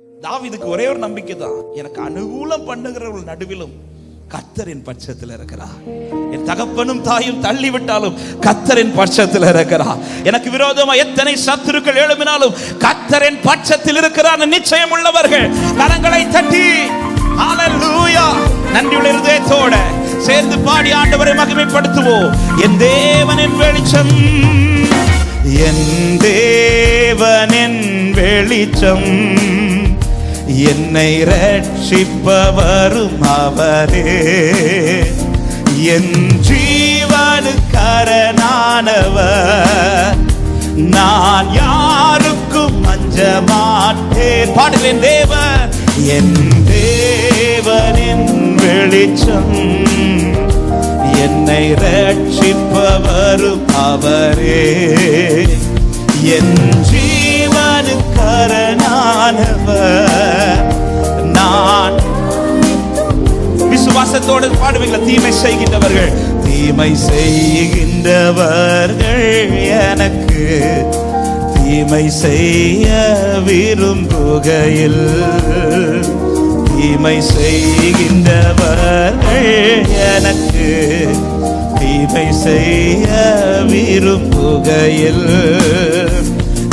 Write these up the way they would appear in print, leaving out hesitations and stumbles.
தாவீதுக்கு ஒரே ஒரு நம்பிக்கை தான், எனக்கு அனுகூலம் பண்ணுகிறவர்கள் நடுவிலும் கர்த்தரின் பட்சத்தில் இருக்கிறார். என் தகப்பனும் தாயும் தள்ளிவிட்டாலும் கர்த்தரின் பட்சத்தில் இருக்கிறார். எனக்கு விரோதமா எத்தனை சத்துருக்கள் எழும்பினாலும் கர்த்தரின் பட்சத்தில் இருக்கிறார். நிச்சயம் உள்ளவர்கள் கரங்களை தட்டி ஹல்லேலூயா நன்றியுள்ள இருதயத்தோட சேர்ந்து பாடி ஆண்டவரை மகிமைப்படுத்துவோம். என் தேவனின் வெளிச்சம், என் தேவனின் வெளிச்சம், என்னை ரட்சிப்பவரும் அவரே, என் ஜீவனுக்கரணானவர், நான் யாருக்கும் அஞ்ச மாட்டேன். பாடுவேன். தேவன் என் தேவனின் வெளிச்சம், என்னை ரட்சிப்பவரும் அவரே, என் ஜீவனுக்கரணானவர், நான் விசுவாசத்தோடு பாடுவீங்களா? தீமை செய்கின்றவர்கள், தீமை செய்கின்றவர்கள் எனக்கு தீமை செய்ய விரும்புகையில், தீமை செய்கின்றவர்கள் எனக்கு தீமை செய்ய விரும்புகையில்,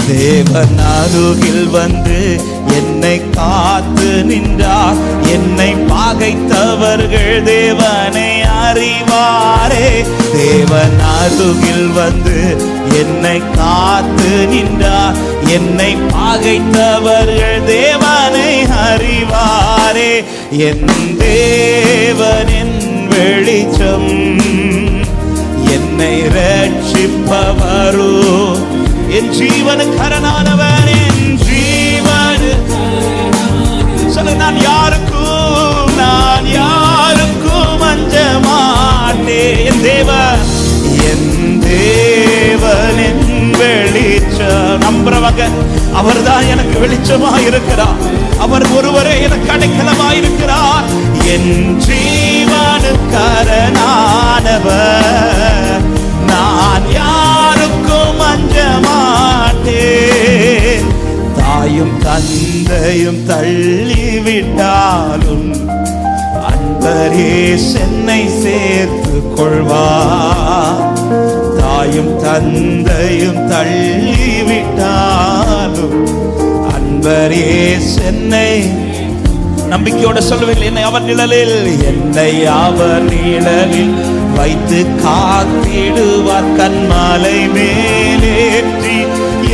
தேவன் அருகில் வந்து என்னை காத்து நின்றார். என்னை பகைத்தவர்கள் தேவனை அறிவாரே, தேவன் அருகில் வந்து என்னை காத்து நின்றார். என்னை பகைத்தவர்கள் தேவனை அறிவாரே, என் தேவனின் வெளிச்சம், என்னை ரட்சிப்பவரோ, என் ஜீவனுக்கரணானவர், என் ஜீவனு சொல்ல, நான் யாருக்கும் அஞ்ச மாட்டேன். என் தேவன், என் தேவனின் வெளிச்சம், நம்புறவங்க அவர்தான் எனக்கு வெளிச்சமாக இருக்கிறார். அவர் ஒருவரே எனக்கு அடைக்கலமாக இருக்கிறார். என் ஜீவனுக்கரணானவர், நான் யாருக்கும் அஞ்ச மாட்டேன். தாயும் தந்தையும் தள்ளிவிட்டாலும் அன்பரே சென்னை சேர்த்து கொள்வார். தாயும் தந்தையும் தள்ளிவிட்டாலும் அன்பரே சென்னை, நம்பிக்கையோட சொல்லுவேன், என்னை அவர் நிழலில், என்னை அவர் நிழலில் வைத்து காத்திடுவார். கன்மாலை மேலேற்றி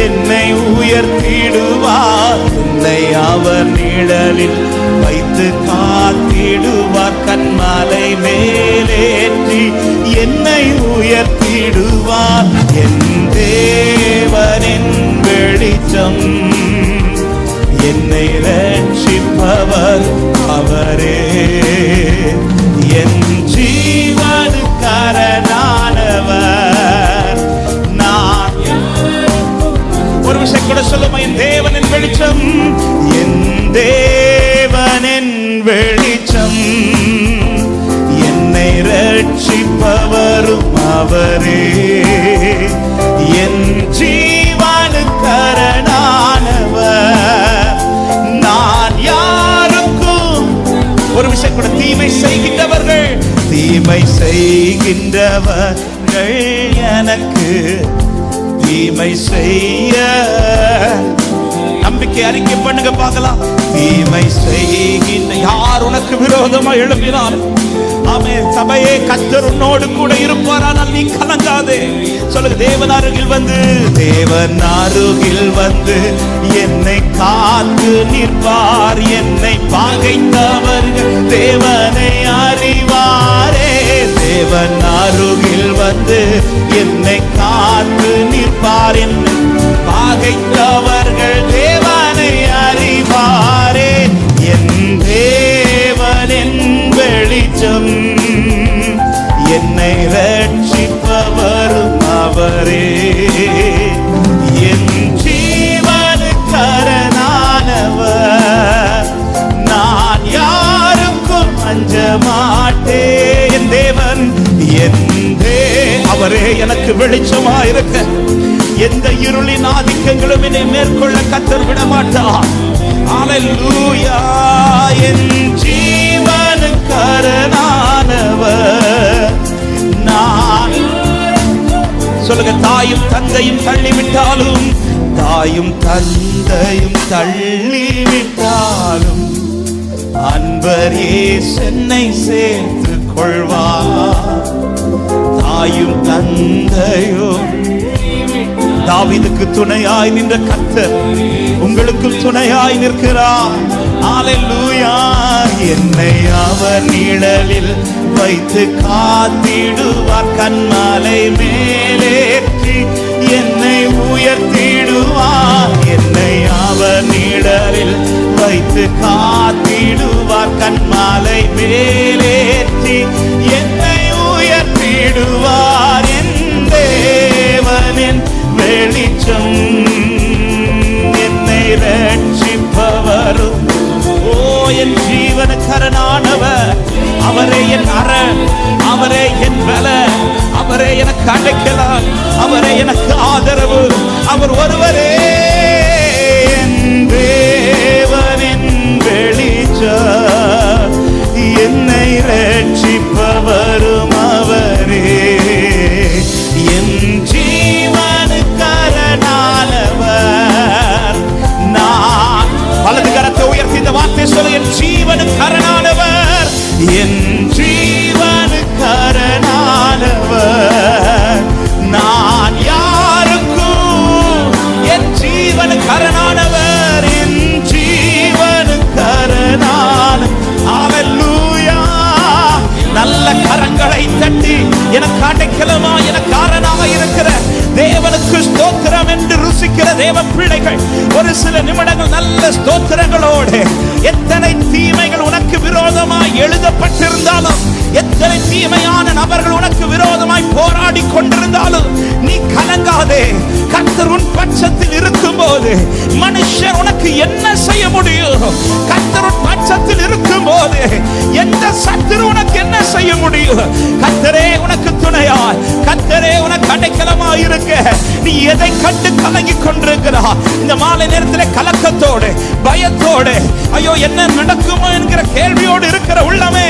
என்னை உயர்த்திடுவார். என்னை அவர் நிழலில் வைத்து காத்திடுவார். கன்மாலை மேலேற்றி என்னை உயர்த்திடுவார். என் தேவனின் வெளிச்சம், என்னை ரட்சிப்பவர் அவரே, என் ஜீவனுக்கரணானவர், நான் ஒரு விஷயம் கூட சொல்லுமா? என் தேவனின் வெளிச்சம், என் தேவனின் வெளிச்சம், என்னை ரட்சிப்பவரும் அவரே, என் ஜீவனுக்கரணானவர், நான் யாருக்கும் ஒரு விஷயம் கூட, தீமை செய்கின்றவர்கள், தீமை செய்கின்றவர்கள் எனக்கு தீமை செய்ய, நம்பிக்கை அறிக்கை பண்ணுங்க பார்க்கலாம். தீமை செய்கின்ற யார் உனக்கு விரோதமா எழுப்பினார், ஆமென், சபையே கர்த்தர் உன்னோடு கூட இருப்பார். ஆனால் நீ கலங்காதே. சொல்லுங்க, தேவன் அருகில் வந்து, தேவன் அருகில் வந்து என்னை காத்து நிற்பார். என்னை பகைத்தவர்கள் தேவனை அறிவாரே, தேவன் அருகில் வந்து என்னை காத்து நிற்பார். என்னை பகைத்தவர்கள் தேவனை அறிவாரே, என் தேவனின் வெளிச்சம், என்னை ரட்சிப்பவரும் அவரே, என் ஜீவனுக்கரணானவர், நான் யாருக்கும் அஞ்ச மாட்டேன். என் தேவன், என் அவரே எனக்கு வெளிச்சமா இருக்க, எந்த இருளின் ஆதிக்கங்களும் என்னை மேற்கொள்ள கர்த்தர் விட மாட்டார். ஹalleluya. என் ஜீவனுக்கு அரணானவர் நான். சொல்லுங்க, தாயும் தந்தையும் தள்ளிவிட்டாலும், தாயும் தந்தையும் தள்ளிவிட்டாலும் அன்பர் இயேசுவை சேர்த்துக் கொள்வார். தாயும் தந்தையும். தாவீதுக்கு துணையாய் நின்ற கர்த்தர் உங்களுக்கும் துணையாய் நிற்கிறார். ஹalleluya. என்னை அவர் நிழலில் வைத்து காத்திடுவார். கன்மலை மேலேற்றி என்னை உயர்த்திடுவார். என்னை அவர் நிழலில் வைத்து காத்திடுவார். கன்மலை மேலேற்றி என்னை உயர்த்திடுவார். என் தேவனின் வெளிச்சம் என்னை ரட்சிப்பவரும். ஓ, என் ஜீவனுக்கரணானவர் அவரே என் அரண், அவரே என் பலன், அவரே எனக்கு அடைக்கலம், அவரே எனக்கு ஆதரவு. அவர் ஒருவரே என் தேவனின் வெளிச்சம், என்னை ரட்சிப்பவரும் அவரே. என் ஜீவனுக்கரணானவர் நான். வலது கரத்தை உயர்த்தி இந்த வார்த்தை சொல்ல, என் ஜீவனுக்கரணானவர், என் ஜீவனுக்கரணானவர் நான். யாருக்கும் என் ஜீவனுக்கரணானவர், என் ஜீவனுக்கரணானவர். ஹalleluya. நல்ல கரங்களை தட்டி எனக்கு அடைக்கலமா, எனக்கு அரணாக இருக்கிற தேவனுக்கு ஸ்தோத்திரம் என்று ருசிக்கிற தேவ பிள்ளைகள் ஒரு சில நிமிடங்கள் நல்ல ஸ்தோத்திரங்களோடு, எத்தனை தீமைகள் உனக்கு விரோதமாய் எழுதப்பட்டிருந்தாலும், எத்தனை தீமையான நபர்கள் உனக்கு விரோதமாய் போராடி கொண்டிருந்தாலும் நீ கலங்காதே. கர்த்தர் உன் பட்சத்தில் இருக்கும் போது மனுஷன் உனக்கு என்ன செய்ய முடியும்? கர்த்தர் உன் பட்சத்தில் இருக்கும் போது எந்த சத்துரு உனக்கு என்ன செய்ய முடியும்? கர்த்தரே உனக்கு துணையாய், கர்த்தரே உனக்கு அடைக்கலமாய் இருக்க. நீ எதை கண்டு கலங்கி கொண்டிருக்கிறாய்? இந்த மாலை நேரத்தில் கலக்கத்தோடு, பயத்தோடு, ஐயோ என்ன நடக்குமோ என்கிற கேள்வியோடு இருக்கிற உள்ளமே,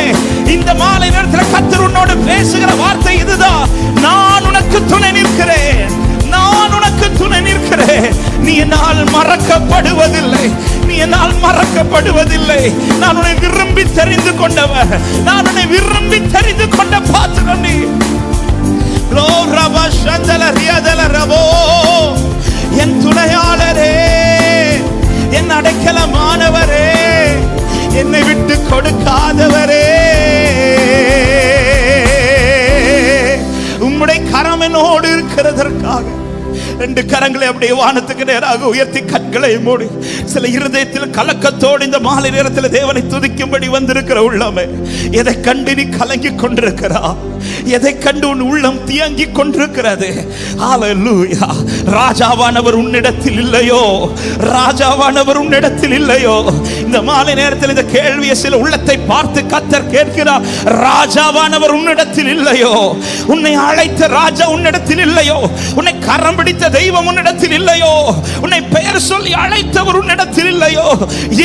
இந்த மாலை நேரத்தில் கர்த்தர் உன்னோடு பேசுகிற வார்த்தை இதுதான். நான் உனக்கு துணை நிற்கிறேன், நான் உனக்கு துணை நிற்கிறேன். நீ என்னால் மறக்கப்படுவதில்லை, நீ என்னால் மறக்கப்படுவதில்லை. நான் உன்னை விரும்பி தெரிந்து கொண்டவர், நான் உன்னை விரும்பி தெரிந்து கொண்ட பாத்திரம் நீ. என் துணையாளரே, என் அடைக்கலமானவரே, என்னை விட்டு கொடுக்காதவரே, உம்முடைய கரம் என்னோடு இருக்கிறதற்காக. ரெண்டு கரங்களை அப்படியே வானத்துக்கு நேராக உயர்த்தி கண்களை மூடி சில இருதயத்தில் கலக்கத்தோடு இந்த மாலை நேரத்தில் தேவனை துதிக்கும்படி வந்திருக்கிற உள்ளமே, எதை கண்டு நீ கலங்கி கொண்டிருக்கிறா? எதை கண்டு உன் உள்ளம் தியங்கி கொண்டிருக்கிறது? ஹalleluya. ராஜாவானவர் உன்னிடத்தில் இல்லையோ? ராஜாவானவர் உன்னிடத்தில் இல்லையோ? இந்த மாலை நேரத்தில் இந்த கேள்வியை சில உள்ளத்தை பார்த்து கர்த்தர் கேட்கிறார். ராஜாவானவர் உன்னிடத்தில் இல்லையோ? உன்னை அழைத்த ராஜா உன்னிடத்தில் இல்லையோ? உன்னை கரம் பிடித்த தெய்வம் உன்னிடத்தில் இல்லையோ? உன்னை பெயர் சொல்லி அழைத்தவர் உன்னிடத்தில் இல்லையோ?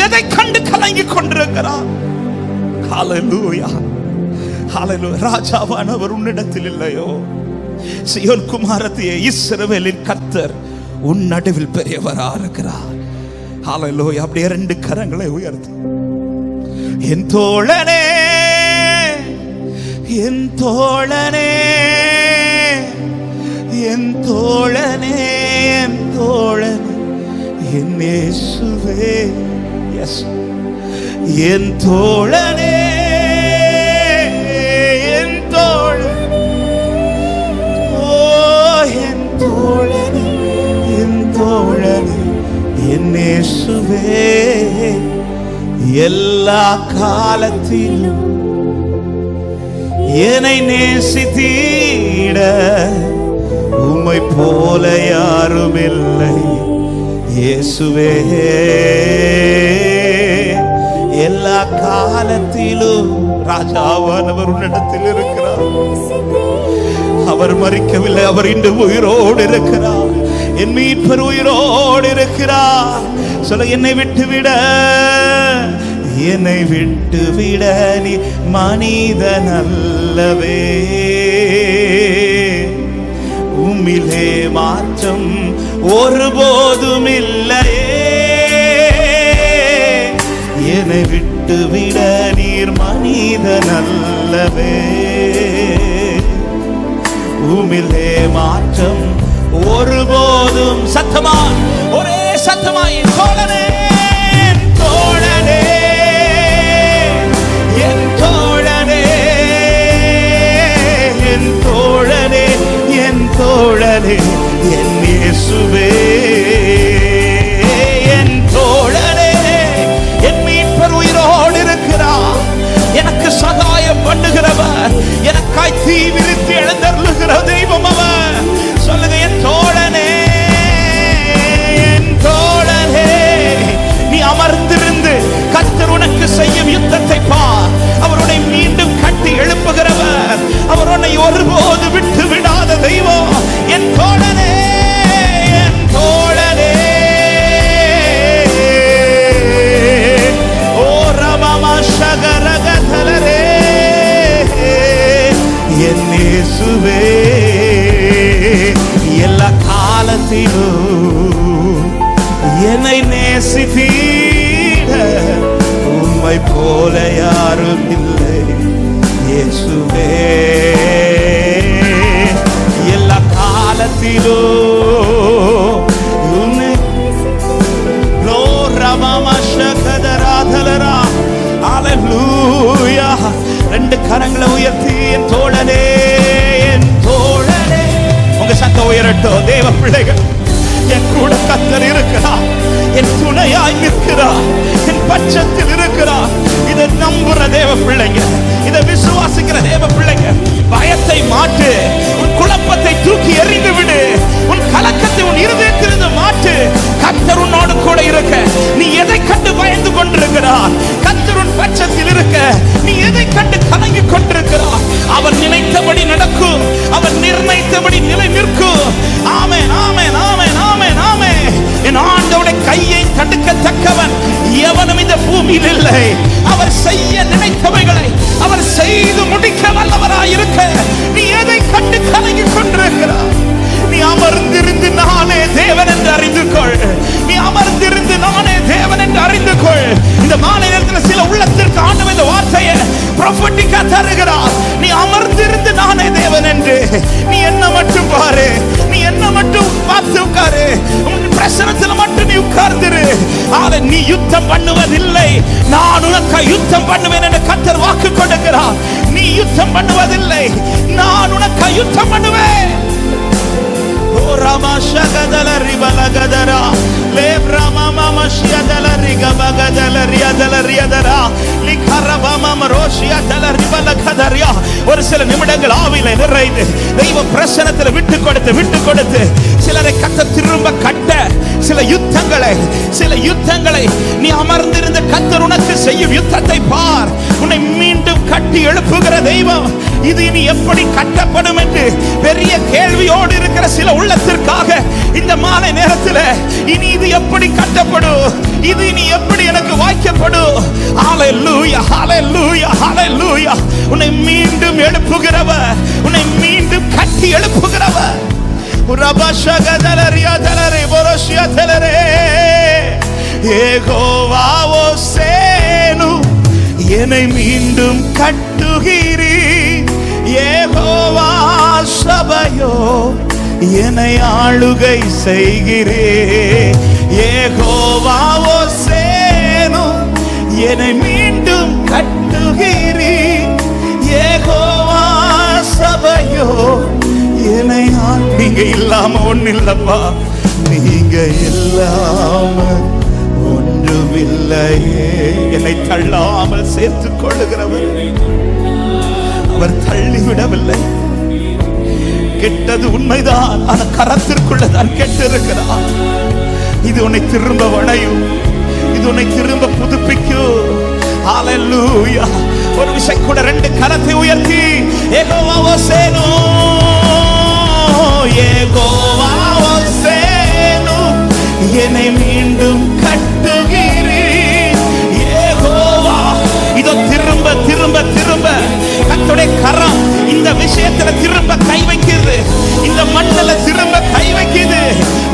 எதை கண்டு கலங்கி கொண்டிருக்கிறார்? ஹalleluya. ஹalleluya. ராஜாவானவர் உன்னிடத்தில் இல்லையோ? சீயோன் குமாரத்தியே, இஸ்ரவேலின் கர்த்தர் உன் நடுவில் பெரியவராக இருக்கிறார். ஹalleluya. அப்படியே ரெண்டு கரங்களை உயர்த்தி, என் தோழனே, என் தோழனே, என் தோழனே, என் தோழனே, என் இயேசுவே, எஸ், என் தோழனே, என் தோழனே, ஓ என் தோழனே, என் தோழனே, என் இயேசுவே, எல்லா காலத்திலும் என்னை நேசித்தீட உம்மை போல யாரும் இல்லை இயேசுவே. எல்லா காலத்திலும் ராஜாவானவர் உன்னிடத்தில் இருக்கிறார். அவர் மரிக்கவில்லை, அவர் இன்று உயிரோடு இருக்கிறார். என் மீட்பர் உயிரோடு இருக்கிறார். சொல்ல, என்னை விட்டுவிட நீ மனிதன் அல்லவே, உம்மிலே மாற்றம் ஒருபோதும் இல்லையே. என்னை விட்டுவிட நீர் மனிதன் அல்லவே, உம்மிலே மாற்றம் ஒருபோதும். சத்தமா, ஒரே சத்தமா, என் தோழனே, தோழனே, என் தோழனே, என் தோழனே, என் தோழனே, என் இயேசுவே, என் தோழனே, என் மீட்பர் உயிரோடு இருக்கிறார். எனக்கு சகாயம் பண்ணுகிறவர், எனக்காய் தீ விரித்து எழுந்தருளுகிற தெய்வம் அவர். சொல்லுங்க, என் தோழனே, என் தோழனே. நீ அமர்ந்திருந்து கர்த்தர் உனக்கு செய்யும் யுத்தத்தை பார். அவர் உன்னை மீண்டும் கட்டி எழுப்புகிறவர். அவர் உன்னை ஒருபோது விட்டு விடாத தெய்வம். என் தோழனே, என் தோழனே, ஓ ரமமா ஷகரகதலரே, என் இயேசுவே, எல்லா காலத்திலும் என்னை நேசித்தீர உம்மை போல யாரும் இல்லை இயேசுவே. எல்லா காலத்திலும் உன்னை ஹல்லேலூயா. ரெண்டு கரங்களை உயர்த்தி, என் தோழனே, என் தோழனே. உங்க சத்தம் உயரட்டும் தேவ பிள்ளைகள். என் கூட கர்த்தர் இருக்கிறார், என் துணையாய் நிற்கிறார், என் பட்சத்தில் இருக்கிறார். இதை நம்புற தேவ பிள்ளைங்க, இதை விசுவாசிக்கிற தேவ பிள்ளைங்க, பயத்தை மாற்று, உன் குழப்பத்தை தூக்கி எறிந்து விடு, உன் கலக்கத்தை உன் இருதயத்திலிருந்து மாற்று. கர்த்தர் உன்னோடு கூட இருக்க. நீ எதை கண்டு பயந்து கொண்டிருக்கிறார்? கர்த்தர் உன் பட்சத்தில் இருக்க. நீ எதை கண்டு கலங்கி கொண்டிருக்கிறார்? அவர் நினைத்தபடி நடக்கும், அவர் நிர்ணயித்தபடி நிலை நிற்கும். ஆமென், ஆமென், ஆமென், ஆமென், ஆமென். என் ஆண்டவருடைய கையை தடுக்கத்தக்கவன் எவனும் இந்த பூமியில் இல்லை. அவர் செய்ய நினைத்தவைகளை அவர் செய்து முடிக்க வல்லவராய் இருக்க. நீ எதை கண்டு கலங்கி கொண்டிருக்கிறார்? நீ அமர்ந்திருந்து நானே தேவன் என்று அறிந்து கொள். நீ அமர்ந்திருந்து நானே தேவன் என்று அறிந்து கொள். இந்த மாலை நேரத்தில் சில உள்ளத்திற்கு ஆண்டவர் இந்த வார்த்தையை ப்ரொஃபட்டிக்கா தருகிறார். நீ அமர்ந்திருந்து நானே தேவன் என்று. நீ என்ன மட்டும் பாரு, நீ என்ன மட்டும் பார்த்து உட்காரு, உன் பிரசனத்தில் மட்டும் நீ உட்கார்ந்திரு. ஆனா நீ யுத்தம் பண்ணுவதில்லை, நான் உனக்கு யுத்தம் பண்ணுவேன் என்று கர்த்தர் வாக்கு கொடுக்கிறார். நீ யுத்தம் பண்ணுவதில்லை, நான் உனக்கு யுத்தம் பண்ணுவேன். ஒரு சில நிமிடங்கள் ஆவியில நிறைந்து தெய்வ பிரசன்னத்தில் விட்டு கொடுத்து சிலரை கத்த திரும்ப கட்ட, சில யுத்தங்களை நீ அமர்ந்திருந்த கர்த்தர் உனக்கு செய்யும் யுத்தத்தை பார். உன்னை மீண்டும் கட்டி எழுப்புகிற தெய்வம். இது இனி எப்படி கட்டப்படும் என்று பெரிய கேள்வியோடு இருக்கிற சில உள்ளத்திற்காக இந்த மாலை நேரத்தில் இனி இது எப்படி கட்டப்படும், இது இனி எப்படி எனக்கு வாய்க்கப்படும்? ஹல்லேலூயா, ஹல்லேலூயா, ஹல்லேலூயா. உன்னை மீண்டும் எழுப்புகிறவர், உன்னை மீண்டும் கட்டி எழுப்புகிறவர். ரபஷகதலரியாதலரே போரோஷியாதலரே யெகோவாவோ சேனு என்னை மீண்டும் கட்டுகிறீர். யெகோவா சபையோ என்னை ஆளுகை செய்கிறீர். யெகோவாவோ சேனு என்னை மீண்டும் கட்டுகிறீர். யெகோவா சபையோ என்னை நீங்க இல்லாம ஒண்ணு இல்லப்பா, நீங்க இல்லாம ஒன்றுமில்லையே. என்னை தள்ளாமல் சேர்த்துக் கொள்ளுகிறவர், அவர் தள்ளிவிடவில்லை. கெட்டது உண்மைதான், ஆனா கரத்திற்குள்ளதான் கெட்டிருக்கிறார். இது உன்னை திரும்ப வளையும், இது உன்னை திரும்ப புதுப்பிக்கும். ஹல்லேலூயா. ஒரு விஷயம் கூட ரெண்டு கரத்தை உயர்த்தி யெகோவா சேனு, யெகோவா சேனு என்னை மீண்டும் கட்டுகிறீர். யெகோவா, இதோ திரும்ப திரும்ப திரும்ப கர்த்தருடைய கரம் இந்த விஷயத்துல திரும்ப கை வைக்குது, இந்த மண்ணில திரும்ப கை வைக்குது.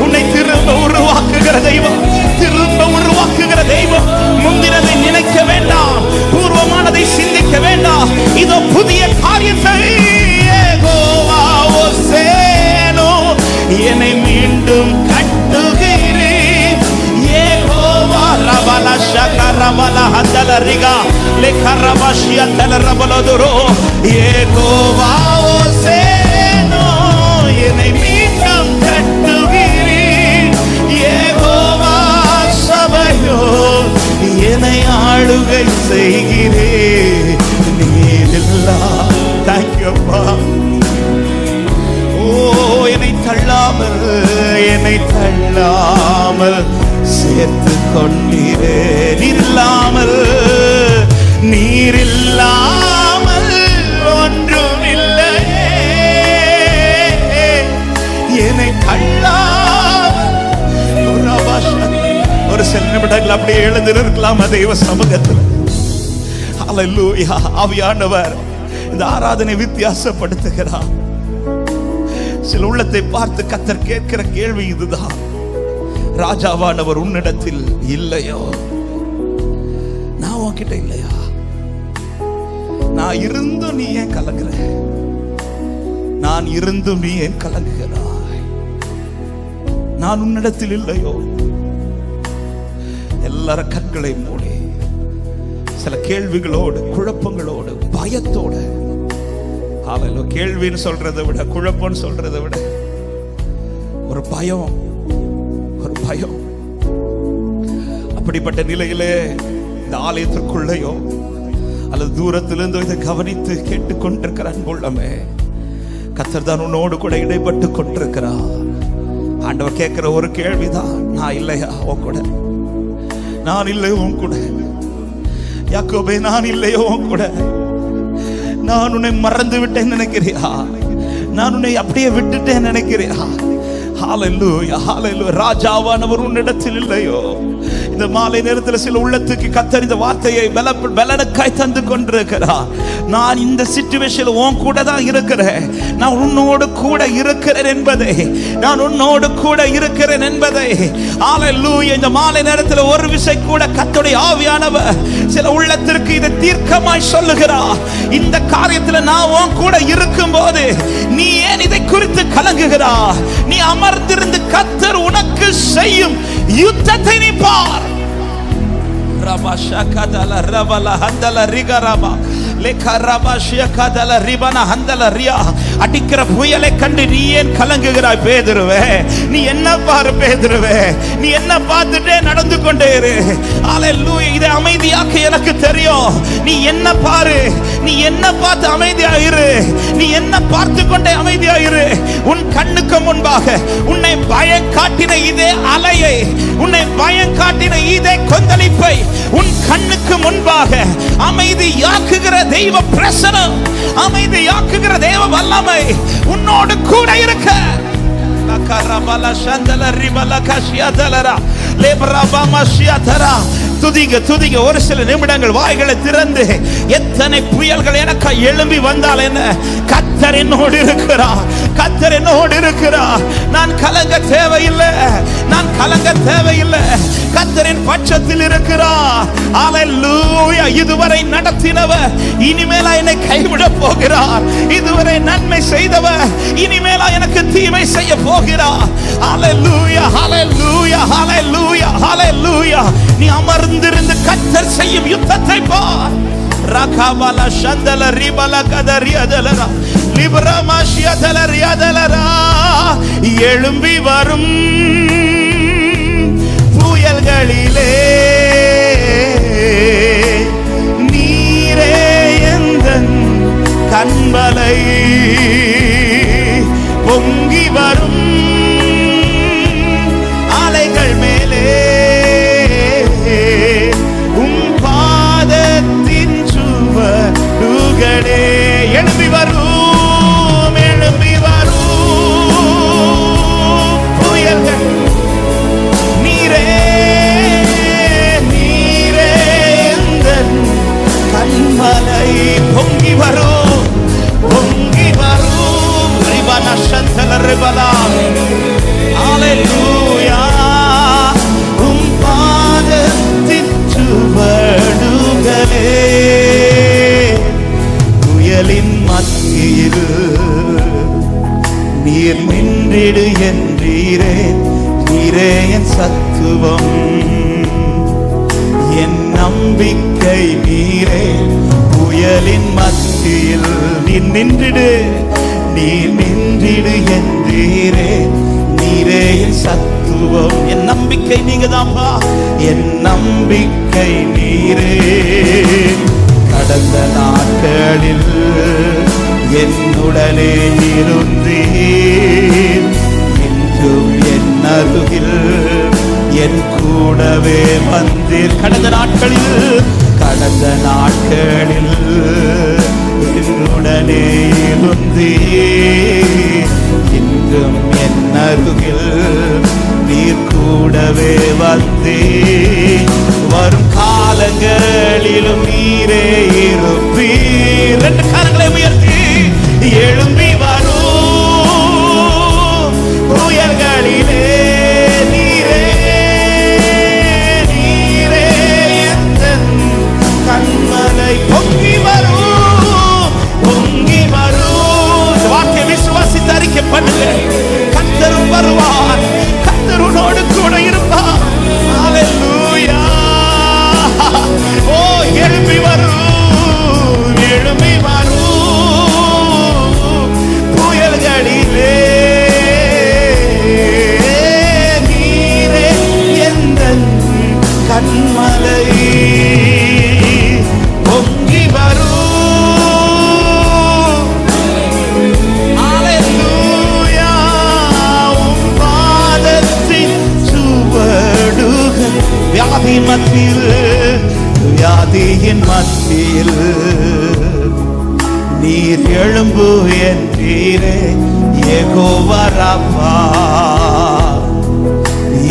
உன்னை திரும்ப உருவாக்குகிற தெய்வம், திரும்ப உருவாக்குகிற தெய்வம். முந்தினதை நினைக்க வேண்டாம், பூர்வமானதை சிந்திக்க வேண்டாம். இதோ புதிய காரியத்தை யெகோவா ஓசேனோ என்னை மீண்டும் கட்டுகிறீர். யெகோவா ரபல ஷகரபல ஹதலரிகா லெகரபஷிய தலரபலதுரோ யெகோவா ஓசேனோ என்னை மீண்டும் கட்டுகிறீர். யெகோவா சபையோ என்னை ஆளுகை செய்கிறீர். நீரில்லா தாங்கியப்பா. ஓ என்னை தள்ளாமல், என்னை தள்ளாமல் சேர்த்து கொண்டீரே. நீரில்லாமல், நீரில்லாமல் ஒன்றும் இல்லையே. என்னை தள்ளாமல். ஒரு சில நிமிடங்கள் அப்படியே எழுந்திருக்கலாம் தெய்வ சமூகத்தில். ஹல்லேலூயா. ஆவியானவர் இந்த ஆராதனை வித்தியாசப்படுத்துகிறார். சில உள்ளத்தை பார்த்து கர்த்தர் கேட்கிற கேள்வி இதுதான்: ராஜாவானவர் உன்னிடத்தில் இல்லையோ? நான் உன்கிட்ட இல்லையா? நான் இருந்தும் நீ ஏன் கலங்குற? நான் இருந்தும் நீ ஏன் கலங்குகிறாய்? நான் உன்னிடத்தில் இல்லையோ? எல்லார கண்களை மூடி சில கேள்விகளோடு, குழப்பங்களோடு, பயத்தோடு, கேள்வின்னு சொல்றதை விட, குழப்பம்னு சொல்றதை விட ஒரு பயம், ஒரு பயம். அப்படிப்பட்ட நிலையிலே இந்த ஆலயத்திற்குள்ளேயோ அல்லது தூரத்திலிருந்து இதை கவனித்து கேட்டுக்கொண்டிருக்கிற அன்புள்ளமே, கர்த்தர் தான் உன்னோடு கூட இடைப்பட்டு கொண்டிருக்கிறார். ஆண்டவர் கேட்கிற ஒரு கேள்விதான்: நான் இல்லையா உன் கூட? நான் இல்லையோ உன் கூட? யாக்கோபே, நான் இல்லையோ உன் கூட? நான் உன்னை மறந்து விட்டேன் நினைக்கிறியா? நான் உன்னை அப்படியே விட்டுட்டேன் நினைக்கிறியா? ஹல்லேலூயா, ஹல்லேலூயா. ராஜாவானவர் உன்னிடத்தில் இல்லையோ? இந்த மாலை நேரத்தில் சில உள்ளத்துக்கு கர்த்தர் இந்த வார்த்தையை பலனுக்காய் தந்து கொண்டிருக்கிறார். நான் இந்த சிச்சுவேஷன்ல உன் கூட தான் இருக்கிறேன். நான் உன்னோடு கூட இருக்கிறேன் என்பதை, நான் உன்னோடு கூட இருக்கிறேன் என்பதை. ஹல்லேலூயா. இந்த மாலை நேரத்தில் ஒரு விசை கூட கர்த்தருடைய ஆவியானவர் சில உள்ளத்திற்கு இதை தீர்க்கமாய் சொல்லுகிறார். இந்த காரியத்தில் நான் உன் கூட இருக்கும் போது நீ ஏன் இதை குறித்து கலங்குகிறாய்? நீ அமர்ந்திருந்து கர்த்தர் உனக்கு செய்யும் யுத்தத்தை நீ பார். ரபஷகதல ரபல ஹந்தல ரிகரபா லெகரபஷகதல ரிபன ஹந்தல ரியா. அடிக்கிற புயலை கண்டு நீ ஏன் கலங்குகிறாய் பேதுருவே? நீ என்ன பாரு பேதுருவே, நீ என்ன பார்த்துட்டே நடந்து கொண்டே இரு. ஹல்லேலூயா. இதை அமைதியாக்க எனக்கு தெரியும். நீ என்ன பாரு, நீ என்ன பார்த்து அமைதியா இரு. நீ என்ன பார்த்து கொண்டே அமைதியா இரு. உன் கண்ணுக்கு முன்பாக உன்னை பயம் காட்டின இதே அலையை, உன்னை பயம் காட்டின இதே கொந்தளிப்பை உன் கண்ணுக்கு முன்பாக அமைதியாக்குகிற தெய்வ பிரசனம், அமைதியாக்குகிற தேவ வல்லமை உன்னோடு கூட இருக்க. துதிங்க, துதிங்க. ஒரு சில நிமிடங்கள் வாய்களை திறந்து, எத்தனை புயல்கள் எனக்கு எழும்பி வந்தால் என்ன, கர்த்தர் என்னோடு இருக்கிறார், கர்த்தர் என்னோடு இருக்கிறார். நான் கலங்க தேவையில்லை, நான் கலங்க தேவையில்லை. கர்த்தரின் பட்சத்தில் இருக்கிறார். ஹல்லேலூயா. இதுவரை நடத்தினவர் இனிமேலா என்னை கைவிட போகிறார்? இதுவரை நன்மை செய்தவர் இனிமேலா எனக்கு தீமை செய்ய போகிறார்? ஹல்லேலூயா, ஹல்லேலூயா, ஹல்லேலூயா, ஹல்லேலூயா. நீ அமர்ந்திருந்து கர்த்தர் செய்யும் யுத்தத்தை பார். ரகபல ஷந்தல ரிபல கதரியதலரா லிபரமாஷியதலரியதலரா. எழும்பி வரும் புயல்களிலே நீரே எந்தன் கண்பலை. பொங்கி வரும் அலைகள் மேலே பாதத்தின் சுவடுகளே. எழும்பி வரும், எழும்பி வரும் புயல்கள். நீரே, நீரே என் சத்துவம், என் நம்பிக்கை நீரே. புயலின் மத்தியில் நீ நின்றிடு, நீ நின்றிடு என்றீரே. நீரே என் சத்துவம், என் நம்பிக்கை நீங்க தான்ப்பா, என் நம்பிக்கை நீரே. கடந்த நாட்களில் என்னுடனே இருந்தீர், இன்றும் என் அருகில் என் கூடவே வந்தீர். கடந்த நாட்களில் என்னுடனே இருந்தீர், இன்றும் என் அருகில் நீர் கூடவே வந்தீர். வரும் காலங்களிலும் நீரே இருப்பீர். ரெண்டு காலங்களை உயர்த்தி எழும்பி வரும் புயல்களிலே நீரே, நீரே எந்தன் கண்மலை. பொங்கி வரும், பொங்கி வரும். வார்த்தை விசுவாசித்து அறிக்கை பண்ணுங்க. கர்த்தரும் வருவார், கர்த்தருனோடு கூட இருப்பார். ஹல்லேலூயா. ஓ எழும்பி வரும், எழும்பி வரும் புயல்களிலே நீரே எந்தன் கண்மலை. பொங்கி வரும், ஹல்லேலூயா. உம் பாதத்தின் சுவடுகள் வியாதியின் மத்தியில், வியாதியின் மத்தியில் நீர் எழும்பு என்றீரே. யெகோவா ராபா,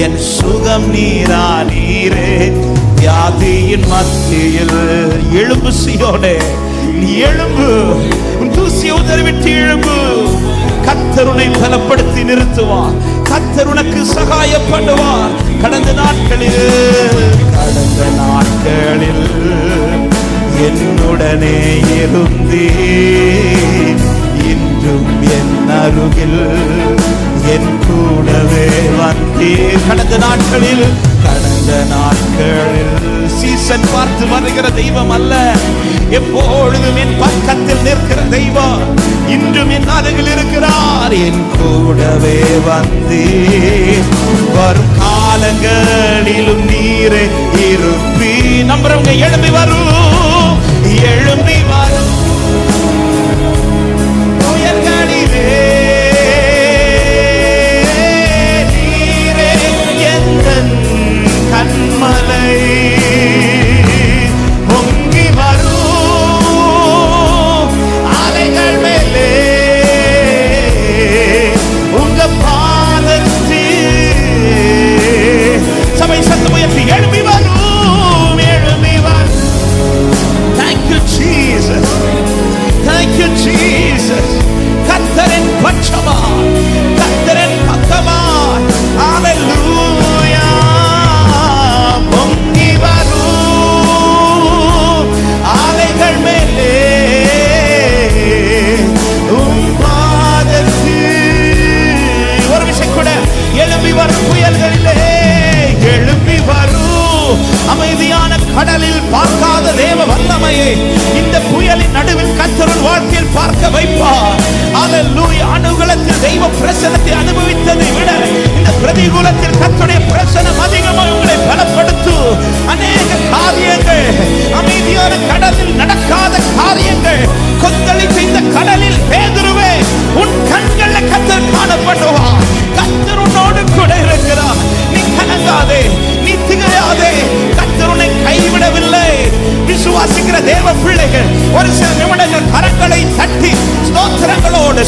என் சுகம் நீரா நீரே. வியாதியின் மத்தியில் எழும்பு சீயோனே, நீ எழும்பு, உன் தூசியை உதறிவிட்டு எழும்பு. கர்த்தர் உன்னை பலப்படுத்தி நிறுத்துவார், கர்த்தர் உனக்கு சகாயப்படுவார். கடந்த நாட்களில் என்னுடனே இருந்தீர், இன்றும் என் அருகில் என் கூடவே வந்தீர். கடந்த நாட்களில் சீசன் பார்த்து வருகிற தெய்வம் அல்ல, எப்பொழுதும் என் பக்கத்தில் நிற்கிற தெய்வம். இன்றும் என் அருகில் இருக்கிறார், என் கூடவே வந்தீர். வரும் காலங்களிலும் நீரே இருப்பீ. நம்புறவங்க எழும்பி வரும், எழும்பி வரும் புயல்களிலே நீரே எந்தன் கண்மலை. பொங்கி வரும் அலைகள் மேலே உங்க பாதத்தில். சபை சத்தம் உயர்த்தி எழும்பி வரும், எழும்பி வரும். Thank you Jesus, thank you Jesus. கர்த்தரின் பட்சமாய், கர்த்தரின் பக்கமாய். ஹல்லேலூயா. பொங்கி வரும் அலைகள் மேலே உம் பாதத்தில். ஒரு விஷயம் கூட, எழும்பி வரும் புயல்களிலே எழும்பி வரும். அமைதியான கடலில் பார்க்காத தேவ வல்லமையை இந்த புயலின் நடுவில் கர்த்தரின் வாழ்க்கையில் பார்க்க வைப்பார். ஹல்லேலூயா. அனுகூலத்தில் தெய்வ பிரசன்னத்தை அனுபவித்ததை விட இந்த பிரதிகூலத்தில் கர்த்தருடைய பிரசன்னம் அதிகமாக உங்களை பலப்படுத்தும். அநேக காரியங்கள், அமைதியான கடலில் நடக்காத காரியங்கள் கொந்தளித்த இந்த கடலில் பேதுருவே, உன் கண்களில் கர்த்தர் காணப்படுவார். கர்த்தர் உன்னோடு கூட இருக்கிறார். நீ கலங்காதே, நீ திகையாதே. கர்த்தர் உன்னை கைவிடவில்லை. விசுவாசிக்கிற தேவ பிள்ளைகள் ஒரு சில நிமிடங்கள் கரங்களை தட்டி ஸ்தோத்திரங்களோடு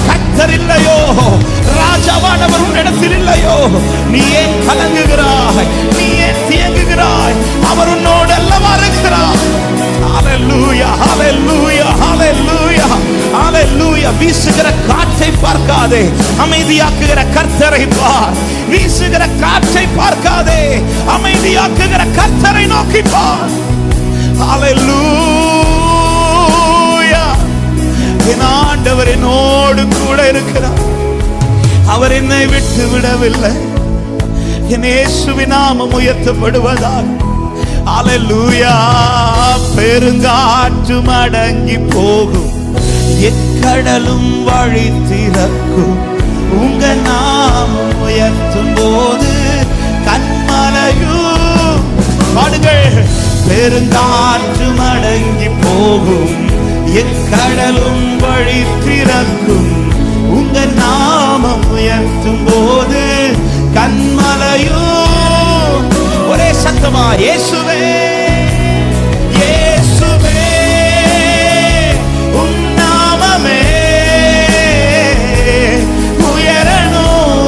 கர்த்தர் இல்லையோ, ராஜாவானவர் உன்னிடத்தில் இல்லையோ, நீ ஏன் கலங்குகிறாய், நீ ஏன் தியங்குகிறாய்? அவர் உன்னோடு அல்லவா இருக்கிறார். ஹல்லேலூயா, ஹல்லேலூயா, ஹல்லேலூயா, ஹல்லேலூயா. வீசுகிற காற்றை பார்க்காதே, அமைதியாக்குகிற கர்த்தரை பார். வீசுகிற காற்றை பார்க்காதே, அமைதியாக்குகிற கர்த்தரை நோக்கி பார். ஹல்லேலூயா. என் ஆண்டவர் என்னோடு கூட இருக்கிறார். அவர் என்னை விட்டு விடவில்லை. என் இயேசுவின் நாமம் உயர்த்தப்படுவதாக. அல்லேலூயா. பெருங்காற்றும் அடங்கி போகும், எக்கடலும் வழி திறக்கும். உங்க நாமம் உயர்த்தும் போது கன்மலையும் பாடுங்கள். பெருங்காற்றும் அடங்கி போகும், எக்கடலும் வழி திறக்கும். உங்க நாமம் உயர்த்தும் போது கன்மலையும். ஒரே சத்தமா இயேசுவே இயேசுவே உன் நாமமே உயரணும்.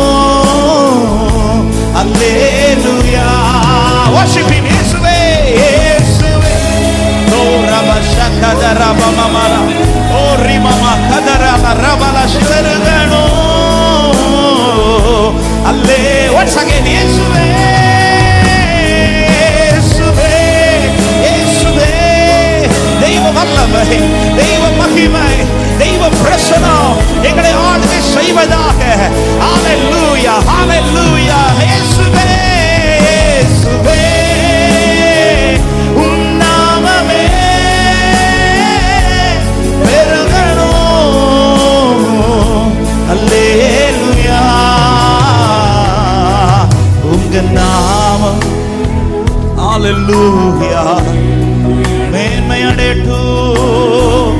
அல்லேலூயா. worship him. இயேசுவே இயேசுவே. ஓ ரபஷகதர பமமரா ஓ ரிமமா கதர ரபல ஷிவரகனோ. அல்லே once again இயேசுவே இயேசுவே இயேசுவே. தெய்வ வல்லமை, தெய்வ மகிமை, தெய்வ பிரசன்னம் எங்களை ஆளுகை செய்வதாக. ஹalleluya ஹalleluya. இயேசுவே இயேசுவே உன் நாமமே பெருகணும். அல்லேலூயா. உங்க நாமம் ஹalleluya மேன்மை அடையட்டும்.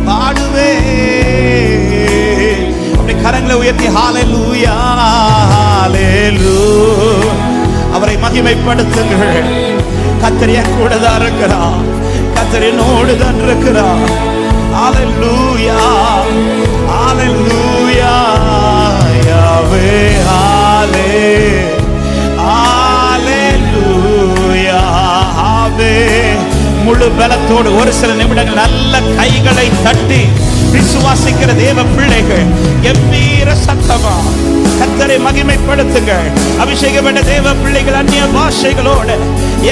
பாடுவே அப்படி கரங்களை உயர்த்தி ஹalleluya ஹalleluya. அவரை மகிமைப்படுத்துங்கள். கர்த்தர் என் கூட தான் இருக்கிறார், கர்த்தர் என்னோடு தான் இருக்கிறார். ஹalleluya ஹalleluya. யாவே ஹalleluya. ஆவே முழு பலத்தோடு ஒரு சில நிமிடங்கள் நல்ல கைகளை தட்டி விசுவாசிக்கிற தேவ பிள்ளைகள் கம்பீர சத்தமா கர்த்தரை மகிமைப்படுத்துங்கள். அபிஷேகப்பட்ட தேவ பிள்ளைகள் அந்நிய பாஷைகளோடு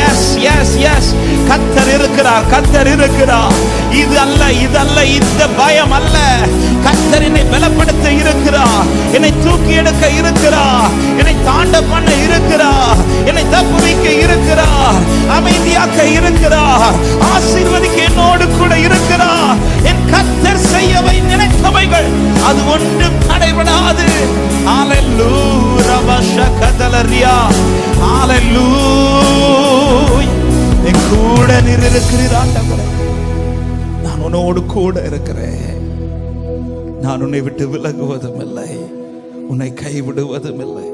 எஸ் எஸ் எஸ் கர்த்தர் இருக்கிறார், கர்த்தர் இருக்கிறார். இது அல்ல இது அல்ல, இந்த பயம் அல்ல. கர்த்தர் என்னை பலப்படுத்த இருக்கிறார், என்னை தூக்கி எடுக்க இருக்கிறார், என்னை தாண்ட பண்ண இருக்கிறார், என்னை தப்புவிக்க இருக்கிறார், அமைதியாக்க இருக்கிறார், ஆசீர்வதிக்க என்னோடு கூட இருக்கிறார். என் கர்த்தர் செய்யவை நினைத்தவைகள் அது ஒன்றும் தடைபடாது. ஹalleluya ரபஷகதலரியா. ஹalleluya. என் கூட நீர் இருக்கிறீர் ஆண்டவரே. நான் உன்னோடு கூட இருக்கிறேன். நான் உன்னை விட்டு விலகுவதும் இல்லை, உன்னை கைவிடுவதும் இல்லை.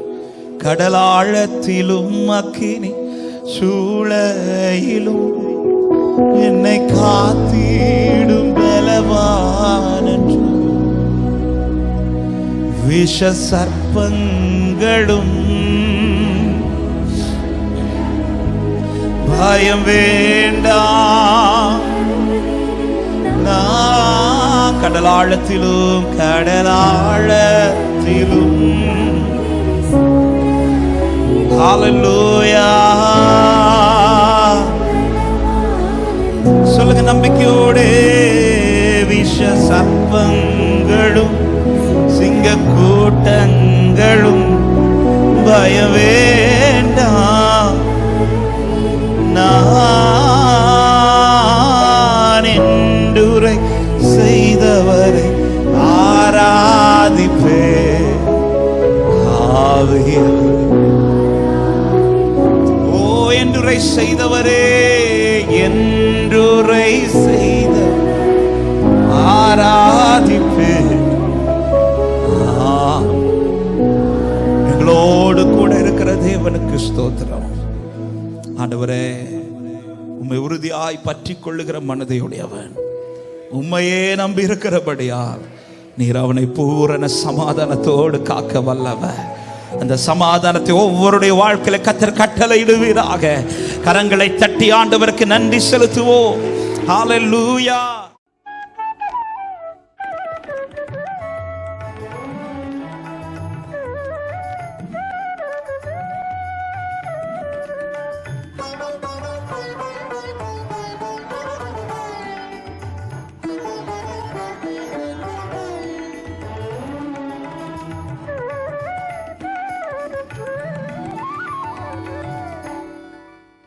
கடலாழத்திலும் அக்கினி சூளையிலும் என்னை காத்திடும் பலவானன்று. விஷ சர்ப்பங்களும் பயம் வேண்டாம். நான் கடலாழத்திலும் கடலாழத்திலும் ஹalleluya. சொல்லுங்க நம்பிக்கையோடு. விஷ சர்ப்பங்களும் சிங்க கூட்டங்களும் பயம் வேண்டாம். நான் என்றுரை செய்தவரை ஆராதிப்பே. ஓ என்றுரை செய்தவரே, என்றுரை செய்த ஆராதிப்பே. எங்களோடு கூட இருக்கிற தேவனுக்கு ஸ்தோத்திரம். ஆண்டவரே, உம்மை உறுதியாய் பற்றி கொள்ளுகிற மனதையுடையவன், உம்மையே நம்பி இருக்கிறபடியால் நீர் அவனை பூரண சமாதானத்தோடு காக்க வல்லவர். அந்த சமாதானத்தை ஒவ்வொருடைய வாழ்க்கையில கர்த்தர் கட்டளையிடுவீராக. கரங்களை தட்டி ஆண்டவருக்கு நன்றி செலுத்துவோம். ஹalleluya.